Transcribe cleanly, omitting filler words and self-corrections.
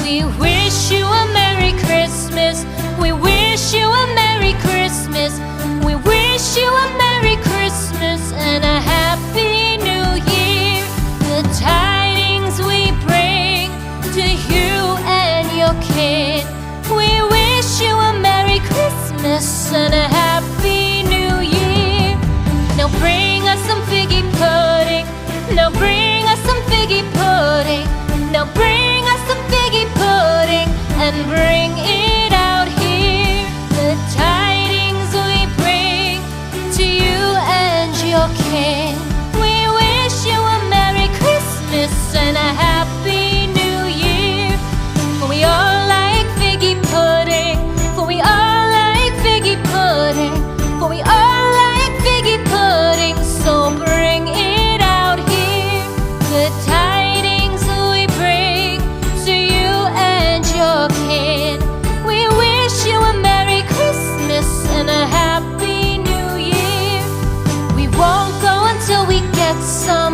We wish you a Merry Christmas. We wish you a Merry Christmas. We wish you a Merry Christmas and a Happy New Year. The tidings we bring to you and your kid. We wish you a Merry Christmas and a Happy New Year. Now bring us some figgy pudding. Now bring us some figgy pudding. Now bring us some figgy pudding and bring it out here. The tidings we bring to you and your kin. We wish you a Merry Christmas and a Happy New Year. For we all like figgy pudding. For we all like figgy pudding. For we all like figgy pudding. So bring it out here. The tidings we bring to you and your kid. We wish you a Merry Christmas and a Happy New Year. We won't go until we get some